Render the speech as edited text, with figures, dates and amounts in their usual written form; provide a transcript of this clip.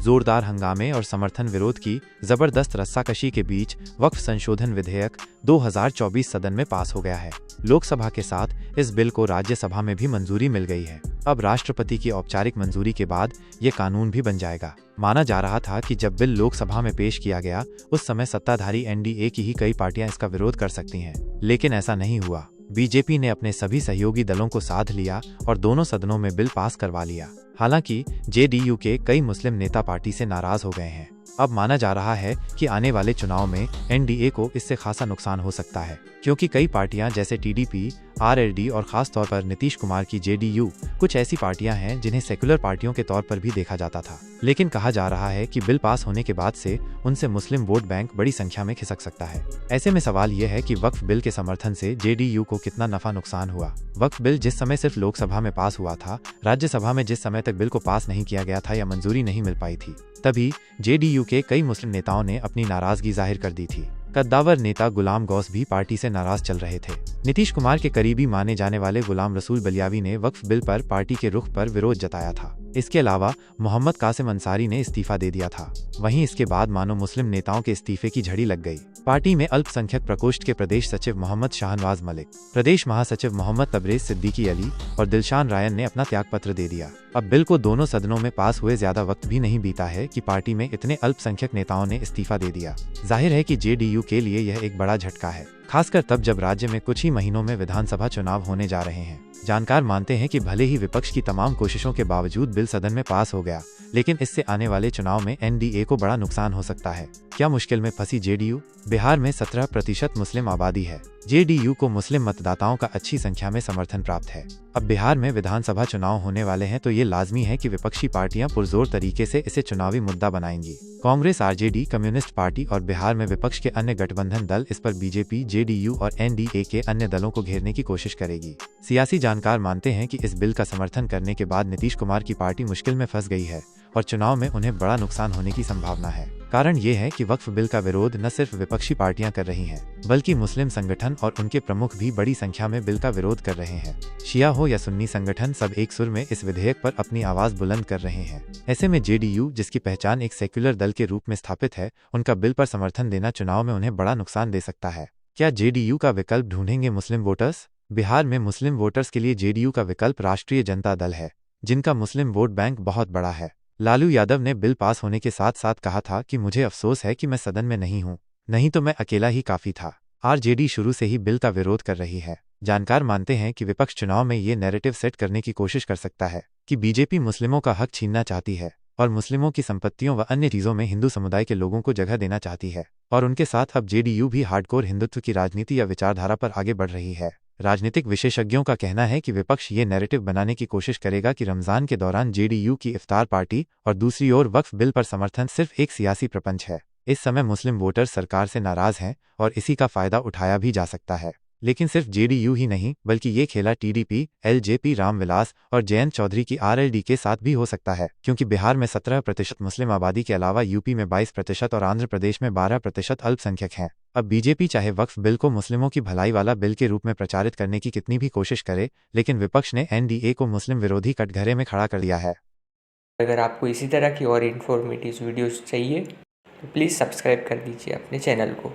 जोरदार हंगामे और समर्थन विरोध की जबरदस्त रस्साकशी के बीच वक्फ संशोधन विधेयक 2024 सदन में पास हो गया है। लोकसभा के साथ इस बिल को राज्यसभा में भी मंजूरी मिल गई है। अब राष्ट्रपति की औपचारिक मंजूरी के बाद ये कानून भी बन जाएगा। माना जा रहा था कि जब बिल लोकसभा में पेश किया गया उस समय सत्ताधारी एनडीए की ही कई पार्टियां इसका विरोध कर सकती हैं, लेकिन ऐसा नहीं हुआ। बीजेपी ने अपने सभी सहयोगी दलों को साथ लिया और दोनों सदनों में बिल पास करवा लिया। हालांकि जेडीयू के कई मुस्लिम नेता पार्टी से नाराज हो गए हैं। अब माना जा रहा है कि आने वाले चुनाव में एनडीए को इससे खासा नुकसान हो सकता है, क्योंकि कई पार्टियां जैसे टीडीपी, आरएलडी और खास तौर पर नीतीश कुमार की जेडीयू कुछ ऐसी पार्टियां हैं जिन्हें सेक्युलर पार्टियों के तौर पर भी देखा जाता था। लेकिन कहा जा रहा है कि बिल पास होने के बाद से उनसे मुस्लिम वोट बैंक बड़ी संख्या में खिसक सकता है। ऐसे में सवाल ये है कि वक्फ बिल के समर्थन से जेडीयू को कितना नफा नुकसान हुआ। वक्फ बिल जिस समय सिर्फ लोकसभा में पास हुआ था, राज्यसभा में जिस समय तक बिल को पास नहीं किया गया था या मंजूरी नहीं मिल पाई थी, तभी जेडीयू के कई मुस्लिम नेताओं ने अपनी नाराजगी जाहिर कर दी थी। कद्दावर नेता गुलाम गौस भी पार्टी से नाराज चल रहे थे। नीतीश कुमार के करीबी माने जाने वाले गुलाम रसूल बलियावी ने वक्फ बिल पर पार्टी के रुख पर विरोध जताया था। इसके अलावा मोहम्मद कासिम अंसारी ने इस्तीफा दे दिया था। वहीं इसके बाद मानो मुस्लिम नेताओं के इस्तीफे की झड़ी लग गई। पार्टी में अल्पसंख्यक प्रकोष्ठ के प्रदेश सचिव मोहम्मद शाहनवाज मलिक, प्रदेश महासचिव मोहम्मद तबरेज सिद्दीकी अली और दिलशान रायन ने अपना त्यागपत्र दे दिया। अब बिल को दोनों सदनों में पास हुए ज्यादा वक्त भी नहीं बीता है कि पार्टी में इतने अल्पसंख्यक नेताओं ने इस्तीफा दे दिया। जाहिर है कि जेडीयू के लिए यह एक बड़ा झटका है, खासकर तब जब राज्य में कुछ ही महीनों में विधानसभा चुनाव होने जा रहे हैं। जानकार मानते हैं कि भले ही विपक्ष की तमाम कोशिशों के बावजूद बिल सदन में पास हो गया, लेकिन इससे आने वाले चुनाव में एनडीए को बड़ा नुकसान हो सकता है। क्या मुश्किल में फंसी जेडीयू? बिहार में 17% मुस्लिम आबादी है। जेडीयू को मुस्लिम मतदाताओं का अच्छी संख्या में समर्थन प्राप्त है। अब बिहार में विधानसभा चुनाव होने वाले हैं तो ये लाजमी है कि विपक्षी पार्टियां पुरजोर तरीके से इसे चुनावी मुद्दा बनाएंगी। कांग्रेस, आरजेडी, कम्युनिस्ट पार्टी और बिहार में विपक्ष के अन्य गठबंधन दल इस पर बीजेपी, जेडीयू और एनडीए के अन्य दलों को घेरने की कोशिश करेगी। सियासी जानकार मानते हैं कि इस बिल का समर्थन करने के बाद नीतीश कुमार की पार्टी मुश्किल में फंस गई है और चुनाव में उन्हें बड़ा नुकसान होने की संभावना है। कारण ये है कि वक्फ बिल का विरोध न सिर्फ विपक्षी पार्टियां कर रही हैं, बल्कि मुस्लिम संगठन और उनके प्रमुख भी बड़ी संख्या में बिल का विरोध कर रहे हैं। शिया हो या सुन्नी संगठन, सब एक सुर में इस विधेयक पर अपनी आवाज बुलंद कर रहे हैं। ऐसे में जेडीयू, जिसकी पहचान एक सेक्युलर दल के रूप में स्थापित है, उनका बिल पर समर्थन देना चुनाव में उन्हें बड़ा नुकसान दे सकता है। क्या जेडीयू का विकल्प ढूंढेंगे मुस्लिम वोटर्स? बिहार में मुस्लिम वोटर्स के लिए जेडीयू का विकल्प राष्ट्रीय जनता दल है, जिनका मुस्लिम वोट बैंक बहुत बड़ा है। लालू यादव ने बिल पास होने के साथ साथ कहा था कि मुझे अफसोस है कि मैं सदन में नहीं हूं, नहीं तो मैं अकेला ही काफी था। आरजेडी शुरू से ही बिल का विरोध कर रही है। जानकार मानते हैं कि विपक्ष चुनाव में ये नैरेटिव सेट करने की कोशिश कर सकता है कि बीजेपी मुस्लिमों का हक छीनना चाहती है और मुस्लिमों की संपत्तियों व अन्य चीजों में हिंदू समुदाय के लोगों को जगह देना चाहती है। और उनके साथ अब जेडीयू भी हार्डकोर हिंदुत्व की राजनीति या विचारधारा पर आगे बढ़ रही है। राजनीतिक विशेषज्ञों का कहना है कि विपक्ष ये नैरेटिव बनाने की कोशिश करेगा कि रमजान के दौरान जेडीयू की इफ्तार पार्टी और दूसरी ओर वक्फ बिल पर समर्थन सिर्फ एक सियासी प्रपंच है। इस समय मुस्लिम वोटर सरकार से नाराज हैं और इसी का फायदा उठाया भी जा सकता है। लेकिन सिर्फ जेडीयू ही नहीं, बल्कि ये खेला टीडीपी, एलजेपी, रामविलास और जयंत चौधरी की आरएलडी के साथ भी हो सकता है, क्योंकि बिहार में 17% मुस्लिम आबादी के अलावा यूपी में 22% और आंध्र प्रदेश में 12% अल्पसंख्यक हैं। अब बीजेपी चाहे वक्फ बिल को मुस्लिमों की भलाई वाला बिल के रूप में प्रचारित करने की कितनी भी कोशिश करे, लेकिन विपक्ष ने एनडीए को मुस्लिम विरोधी कटघरे में खड़ा कर दिया है। अगर आपको इसी तरह की और इन्फॉर्मेटिव वीडियोस चाहिए तो प्लीज़ सब्सक्राइब कर दीजिए अपने चैनल को।